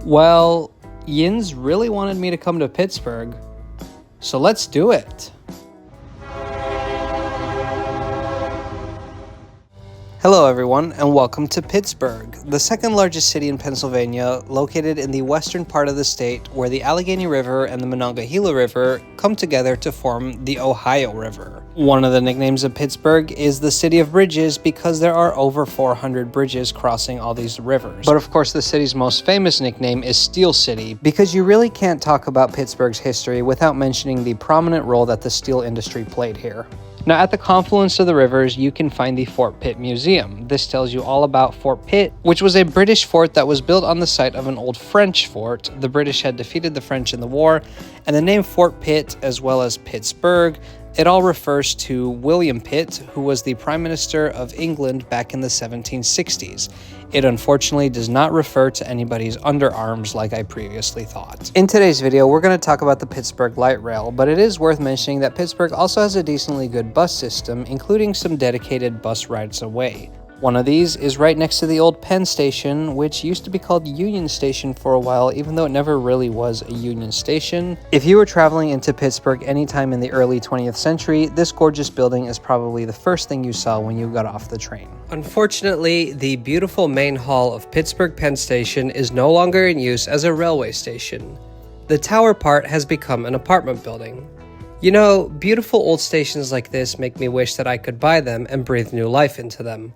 Well, Yins really wanted me to come to Pittsburgh, so let's do it. Hello everyone, and welcome to Pittsburgh, the second largest city in Pennsylvania, located in the western part of the state where the Allegheny River and the Monongahela River come together to form the Ohio River. One of the nicknames of Pittsburgh is the City of Bridges because there are over 400 bridges crossing all these rivers. But of course the city's most famous nickname is Steel City because you really can't talk about Pittsburgh's history without mentioning the prominent role that the steel industry played here. Now, at the confluence of the rivers, you can find the Fort Pitt Museum. This tells you all about Fort Pitt, which was a British fort that was built on the site of an old French fort. The British had defeated the French in the war, and the name Fort Pitt, as well as Pittsburgh, it all refers to William Pitt, who was the Prime Minister of England back in the 1760s. It unfortunately does not refer to anybody's underarms like I previously thought. In today's video, we're going to talk about the Pittsburgh Light Rail, but it is worth mentioning that Pittsburgh also has a decently good bus system, including some dedicated bus rides away. One of these is right next to the old Penn Station, which used to be called Union Station for a while, even though it never really was a Union Station. If you were traveling into Pittsburgh anytime in the early 20th century, this gorgeous building is probably the first thing you saw when you got off the train. Unfortunately, the beautiful main hall of Pittsburgh Penn Station is no longer in use as a railway station. The tower part has become an apartment building. You know, beautiful old stations like this make me wish that I could buy them and breathe new life into them.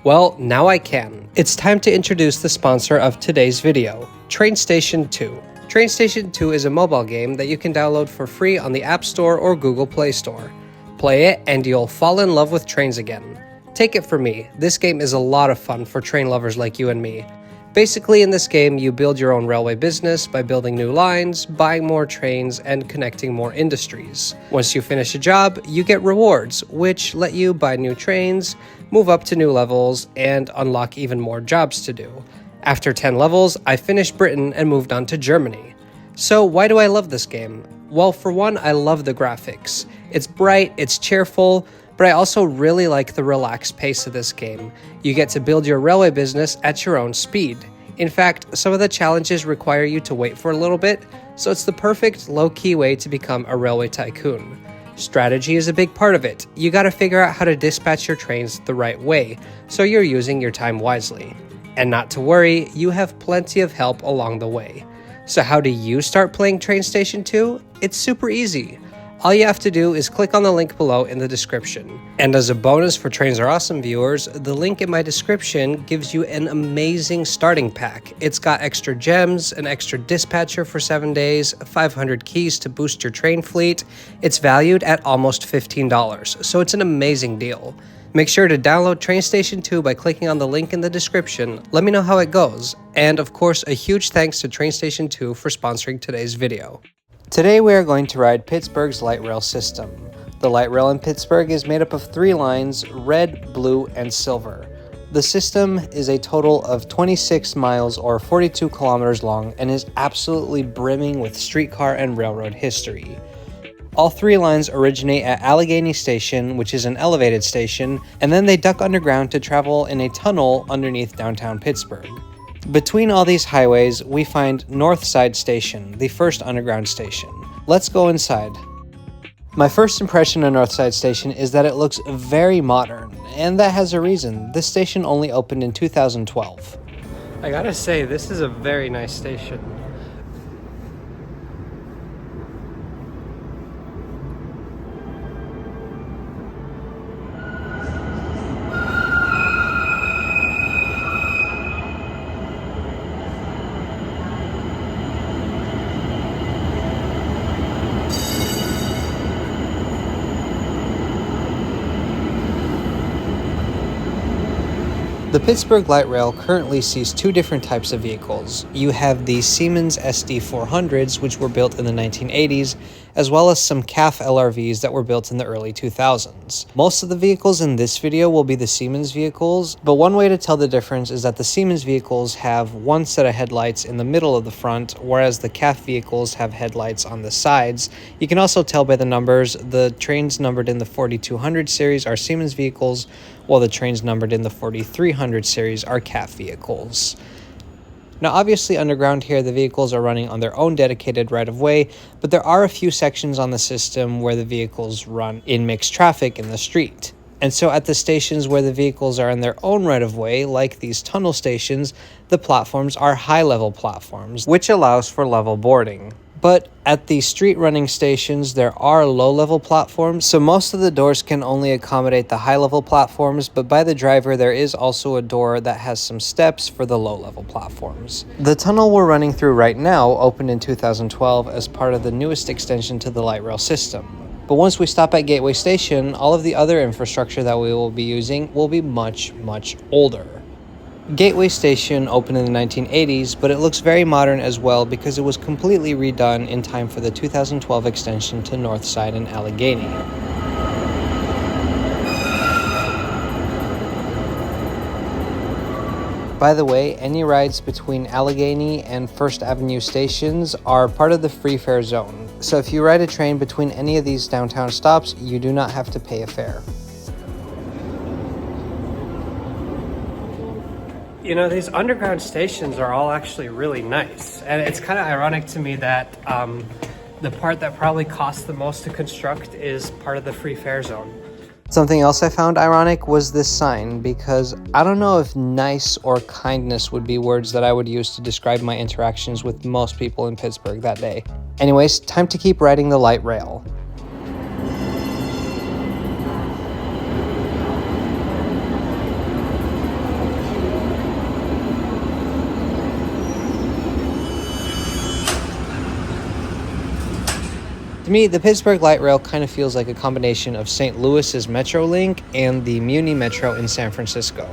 Well, now I can. It's time to introduce the sponsor of today's video, Train Station 2. Train Station 2 is a mobile game that you can download for free on the App Store or Google Play Store. Play it and you'll fall in love with trains again. Take it from me, this game is a lot of fun for train lovers like you and me. Basically, in this game, you build your own railway business by building new lines, buying more trains, and connecting more industries. Once you finish a job, you get rewards, which let you buy new trains, move up to new levels, and unlock even more jobs to do. After 10 levels, I finished Britain and moved on to Germany. So why do I love this game? Well, for one, I love the graphics. It's bright, it's cheerful, but I also really like the relaxed pace of this game. You get to build your railway business at your own speed. In fact, some of the challenges require you to wait for a little bit, so it's the perfect low-key way to become a railway tycoon. Strategy is a big part of it. You gotta figure out how to dispatch your trains the right way, so you're using your time wisely. And not to worry, you have plenty of help along the way. So how do you start playing Train Station 2? It's super easy. All you have to do is click on the link below in the description. And as a bonus for Trains Are Awesome viewers, the link in my description gives you an amazing starting pack. It's got extra gems, an extra dispatcher for 7 days, 500 keys to boost your train fleet. It's valued at almost $15, so it's an amazing deal. Make sure to download Train Station 2 by clicking on the link in the description. Let me know how it goes. And of course, a huge thanks to Train Station 2 for sponsoring today's video. Today we are going to ride Pittsburgh's light rail system. The light rail in Pittsburgh is made up of 3 lines, red, blue, and silver. The system is a total of 26 miles or 42 kilometers long and is absolutely brimming with streetcar and railroad history. All 3 lines originate at Allegheny Station, which is an elevated station, and then they duck underground to travel in a tunnel underneath downtown Pittsburgh. Between all these highways, we find North Side Station, the first underground station. Let's go inside. My first impression of North Side Station is that it looks very modern, and that has a reason. This station only opened in 2012. I gotta say, this is a very nice station. The Pittsburgh Light Rail currently sees 2 different types of vehicles. You have the Siemens SD400s, which were built in the 1980s, as well as some CAF LRVs that were built in the early 2000s. Most of the vehicles in this video will be the Siemens vehicles, but one way to tell the difference is that the Siemens vehicles have one set of headlights in the middle of the front, whereas the CAF vehicles have headlights on the sides. You can also tell by the numbers. The trains numbered in the 4200 series are Siemens vehicles, while the trains numbered in the 4300 series are CAF vehicles. Now obviously underground here the vehicles are running on their own dedicated right-of-way, but there are a few sections on the system where the vehicles run in mixed traffic in the street. And so at the stations where the vehicles are in their own right-of-way, like these tunnel stations, the platforms are high-level platforms, which allows for level boarding. But at the street-running stations, there are low-level platforms, so most of the doors can only accommodate the high-level platforms, but by the driver there is also a door that has some steps for the low-level platforms. The tunnel we're running through right now opened in 2012 as part of the newest extension to the light rail system. But once we stop at Gateway Station, all of the other infrastructure that we will be using will be much, much older. Gateway Station opened in the 1980s, but it looks very modern as well because it was completely redone in time for the 2012 extension to Northside and Allegheny. By the way, any rides between Allegheny and First Avenue stations are part of the free fare zone. So if you ride a train between any of these downtown stops, you do not have to pay a fare. You know, these underground stations are all actually really nice. And it's kind of ironic to me that the part that probably costs the most to construct is part of the free fare zone. Something else I found ironic was this sign, because I don't know if nice or kindness would be words that I would use to describe my interactions with most people in Pittsburgh that day. Anyways, time to keep riding the light rail. To me, the Pittsburgh Light Rail kind of feels like a combination of St. Louis's Metrolink and the Muni Metro in San Francisco.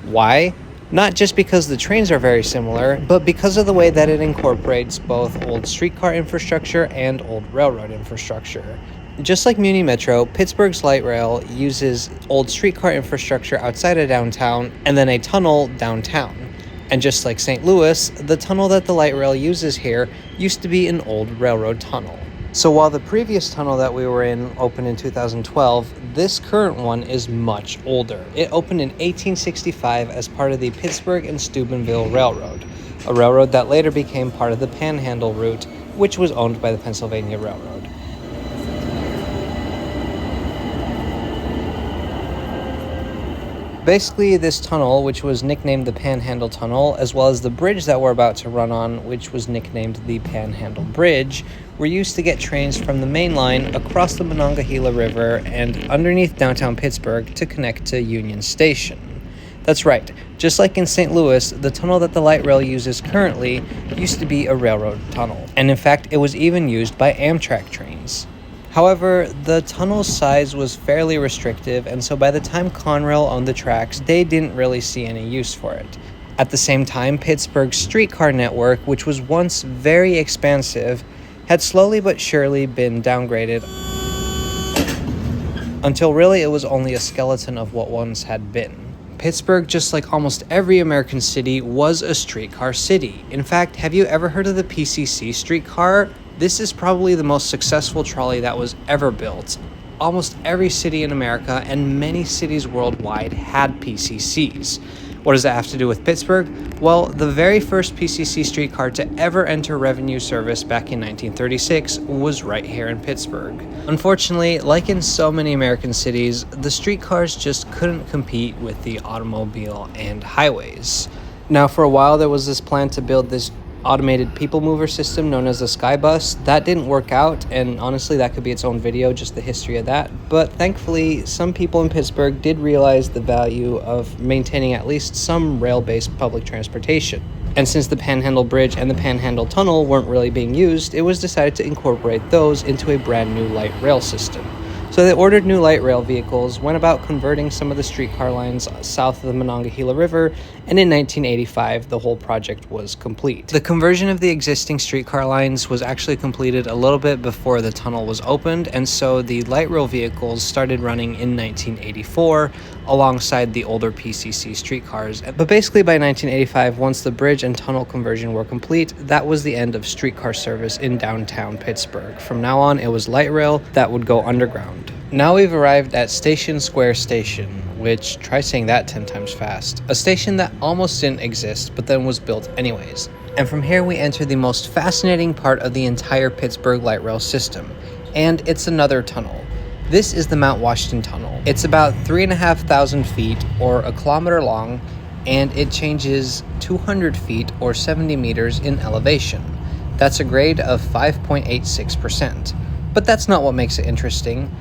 Why? Not just because the trains are very similar, but because of the way that it incorporates both old streetcar infrastructure and old railroad infrastructure. Just like Muni Metro, Pittsburgh's light rail uses old streetcar infrastructure outside of downtown and then a tunnel downtown. And just like St. Louis, the tunnel that the light rail uses here used to be an old railroad tunnel. So while the previous tunnel that we were in opened in 2012, this current one is much older. It opened in 1865 as part of the Pittsburgh and Steubenville Railroad, a railroad that later became part of the Panhandle route, which was owned by the Pennsylvania Railroad. Basically, this tunnel, which was nicknamed the Panhandle Tunnel, as well as the bridge that we're about to run on, which was nicknamed the Panhandle Bridge, were used to get trains from the main line across the Monongahela River and underneath downtown Pittsburgh to connect to Union Station. That's right, just like in St. Louis, the tunnel that the light rail uses currently used to be a railroad tunnel, and in fact, it was even used by Amtrak trains. However, the tunnel's size was fairly restrictive, and so by the time Conrail owned the tracks, they didn't really see any use for it. At the same time, Pittsburgh's streetcar network, which was once very expansive, had slowly but surely been downgraded until really it was only a skeleton of what once had been. Pittsburgh, just like almost every American city, was a streetcar city. In fact, have you ever heard of the PCC streetcar? This is probably the most successful trolley that was ever built. Almost every city in America and many cities worldwide had PCCs. What does that have to do with Pittsburgh? Well, the very first PCC streetcar to ever enter revenue service back in 1936 was right here in Pittsburgh. Unfortunately, like in so many American cities, the streetcars just couldn't compete with the automobile and highways. Now, for a while, there was this plan to build this automated people mover system known as the Skybus. That didn't work out, and honestly that could be its own video, just the history of that. But thankfully, some people in Pittsburgh did realize the value of maintaining at least some rail-based public transportation. And since the Panhandle Bridge and the Panhandle Tunnel weren't really being used, it was decided to incorporate those into a brand new light rail system. So they ordered new light rail vehicles, went about converting some of the streetcar lines south of the Monongahela River, and in 1985, the whole project was complete. The conversion of the existing streetcar lines was actually completed a little bit before the tunnel was opened, and so the light rail vehicles started running in 1984 alongside the older PCC streetcars. But basically by 1985, once the bridge and tunnel conversion were complete, that was the end of streetcar service in downtown Pittsburgh. From now on, it was light rail that would go underground. road. Now we've arrived at Station Square Station, which, try saying that 10 times fast. A station that almost didn't exist, but then was built anyways. And from here we enter the most fascinating part of the entire Pittsburgh light rail system, and it's another tunnel. This is the Mount Washington Tunnel. It's about 3,500 feet, or a kilometer long, and it changes 200 feet, or 70 meters in elevation. That's a grade of 5.86%. But that's not what makes it interesting.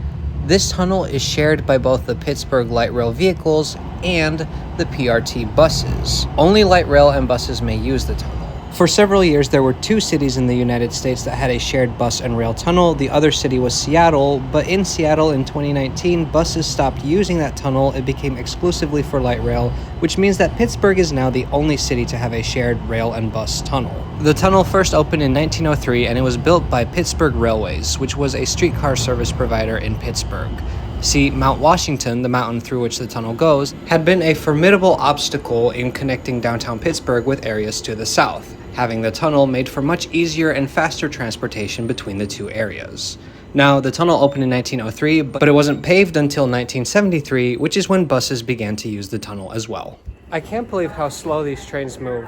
This tunnel is shared by both the Pittsburgh light rail vehicles and the PRT buses. Only light rail and buses may use the tunnel. For several years, there were 2 cities in the United States that had a shared bus and rail tunnel. The other city was Seattle, but in Seattle in 2019, buses stopped using that tunnel. It became exclusively for light rail, which means that Pittsburgh is now the only city to have a shared rail and bus tunnel. The tunnel first opened in 1903, and it was built by Pittsburgh Railways, which was a streetcar service provider in Pittsburgh. See, Mount Washington, the mountain through which the tunnel goes, had been a formidable obstacle in connecting downtown Pittsburgh with areas to the south. Having the tunnel made for much easier and faster transportation between the 2 areas. Now, the tunnel opened in 1903, but it wasn't paved until 1973, which is when buses began to use the tunnel as well. I can't believe how slow these trains move.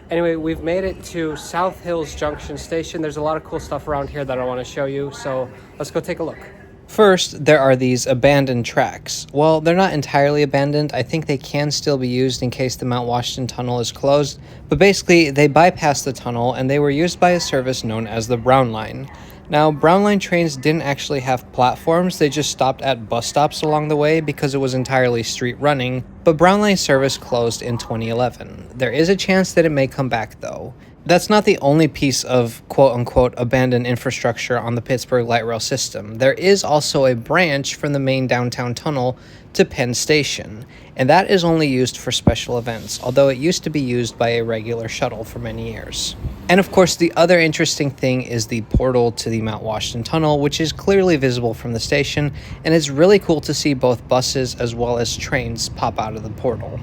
Anyway, we've made it to South Hills Junction Station. There's a lot of cool stuff around here that I want to show you, so let's go take a look. First, there are these abandoned tracks. Well, they're not entirely abandoned. I think they can still be used in case the Mount Washington Tunnel is closed. But basically, they bypassed the tunnel and they were used by a service known as the Brown Line. Now, Brown Line trains didn't actually have platforms. They just stopped at bus stops along the way because it was entirely street running. But Brown Line service closed in 2011. There is a chance that it may come back though. That's not the only piece of quote-unquote abandoned infrastructure on the Pittsburgh light rail system. There is also a branch from the main downtown tunnel to Penn Station, and that is only used for special events, although it used to be used by a regular shuttle for many years. And of course, the other interesting thing is the portal to the Mount Washington Tunnel, which is clearly visible from the station, and it's really cool to see both buses as well as trains pop out of the portal.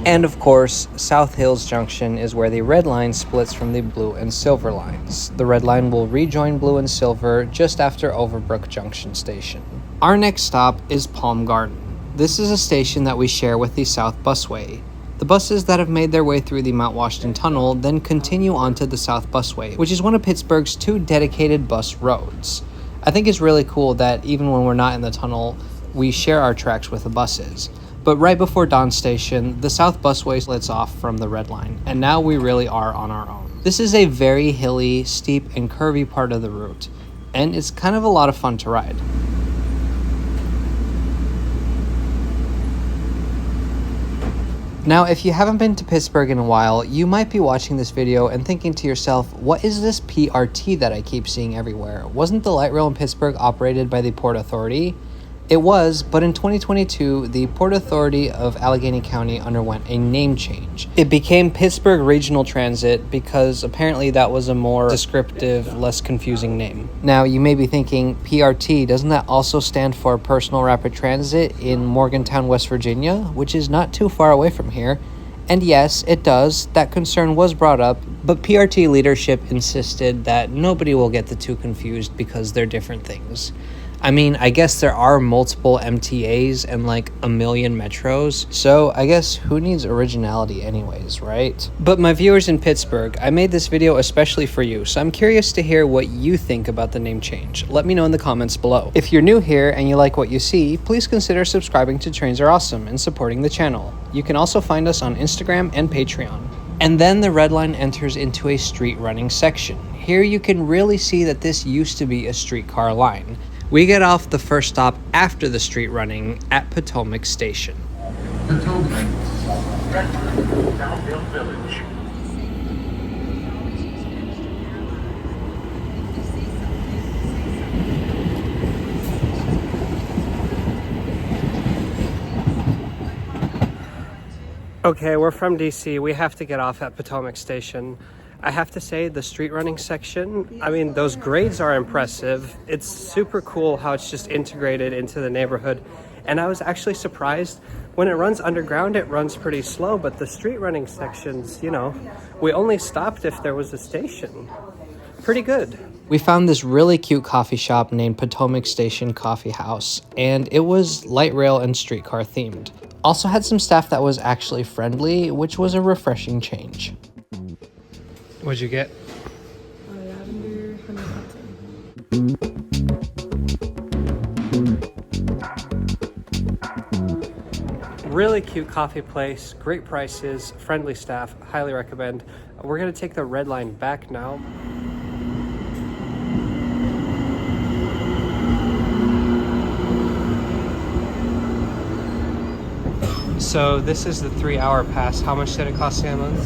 And of course, South Hills Junction is where the red line splits from the blue and silver lines. The red line will rejoin blue and silver just after Overbrook Junction Station. Our next stop is Palm Garden. This is a station that we share with the South Busway. The buses that have made their way through the Mount Washington Tunnel then continue onto the South Busway, which is one of Pittsburgh's 2 dedicated bus roads. I think it's really cool that even when we're not in the tunnel, we share our tracks with the buses. But right before Dawn Station, the South Busway splits off from the red line, and now we really are on our own. This is a very hilly, steep, and curvy part of the route, and it's kind of a lot of fun to ride. Now, if you haven't been to Pittsburgh in a while, you might be watching this video and thinking to yourself, what is this PRT that I keep seeing everywhere? Wasn't the light rail in Pittsburgh operated by the Port Authority? It was, but in 2022, the Port Authority of Allegheny County underwent a name change. It became Pittsburgh Regional Transit because apparently that was a more descriptive, less confusing name. Now, you may be thinking, PRT, doesn't that also stand for Personal Rapid Transit in Morgantown, West Virginia, which is not too far away from here? And yes, it does. That concern was brought up, but PRT leadership insisted that nobody will get the two confused because they're different things. I mean, I guess there are multiple MTAs and like a million metros, so I guess who needs originality anyways, right? But my viewers in Pittsburgh, I made this video especially for you, so I'm curious to hear what you think about the name change. Let me know in the comments below. If you're new here and you like what you see, please consider subscribing to Trains Are Awesome and supporting the channel. You can also find us on Instagram and Patreon. And then the red line enters into a street running section. Here you can really see that this used to be a streetcar line. We get off the first stop after the street running at Potomac Station. Potomac, Downhill Village. Okay, we're from DC. We have to get off at Potomac Station. I have to say, the street running section, I mean, those grades are impressive. It's super cool how it's just integrated into the neighborhood. And I was actually surprised when it runs underground, it runs pretty slow, but the street running sections, you know, we only stopped if there was a station. Pretty good. We found this really cute coffee shop named Potomac Station Coffee House, and it was light rail and streetcar themed. Also had some staff that was actually friendly, which was a refreshing change. What'd you get? Lavender honey latte. Really cute coffee place, great prices, friendly staff, highly recommend. We're gonna take the red line back now. So this is the 3-hour pass. How much did it cost you a month?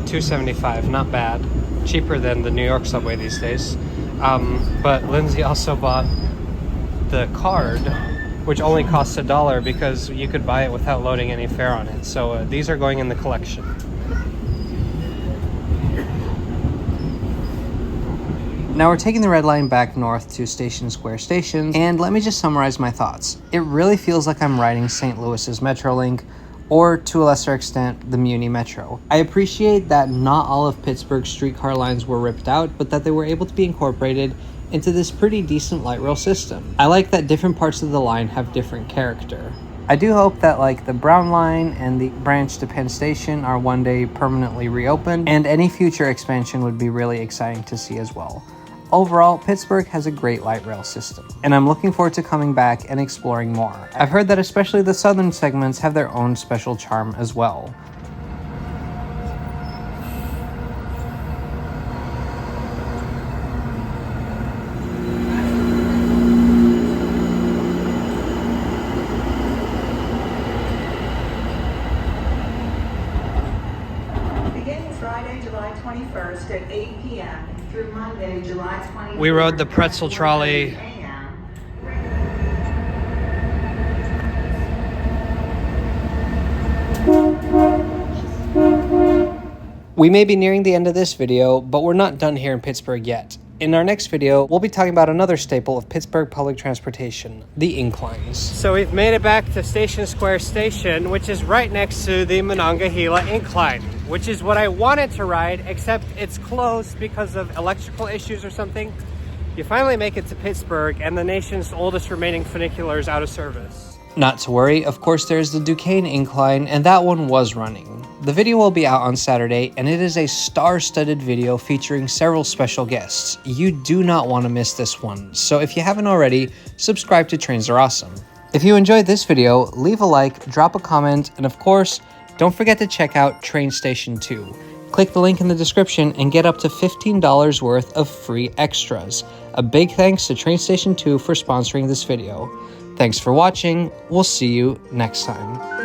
$275, not bad. Cheaper than the New York subway these days. But Lindsay also bought the card, which only costs $1 because you could buy it without loading any fare on it. So these are going in the collection. Now we're taking the red line back north to Station Square Station, and let me just summarize my thoughts. It really feels like I'm riding St. Louis's Metrolink, or to a lesser extent, the Muni Metro. I appreciate that not all of Pittsburgh's streetcar lines were ripped out, but that they were able to be incorporated into this pretty decent light rail system. I like that different parts of the line have different character. I do hope that like the Brown Line and the branch to Penn Station are one day permanently reopened, and any future expansion would be really exciting to see as well. Overall, Pittsburgh has a great light rail system, and I'm looking forward to coming back and exploring more. I've heard that especially the southern segments have their own special charm as well. Beginning Friday, July 21st at 8 p.m. through Monday, July 23rd. We rode the pretzel trolley. We may be nearing the end of this video, but we're not done here in Pittsburgh yet. In our next video, we'll be talking about another staple of Pittsburgh public transportation, the inclines. So we've made it back to Station Square Station, which is right next to the Monongahela Incline, which is what I wanted to ride, except it's closed because of electrical issues or something. You finally make it to Pittsburgh, and the nation's oldest remaining funicular is out of service. Not to worry, of course there's the Duquesne Incline, and that one was running. The video will be out on Saturday, and it is a star-studded video featuring several special guests. You do not want to miss this one, so if you haven't already, subscribe to Trains Are Awesome. If you enjoyed this video, leave a like, drop a comment, and of course, don't forget to check out Train Station 2. Click the link in the description and get up to $15 worth of free extras. A big thanks to Train Station 2 for sponsoring this video. Thanks for watching. We'll see you next time.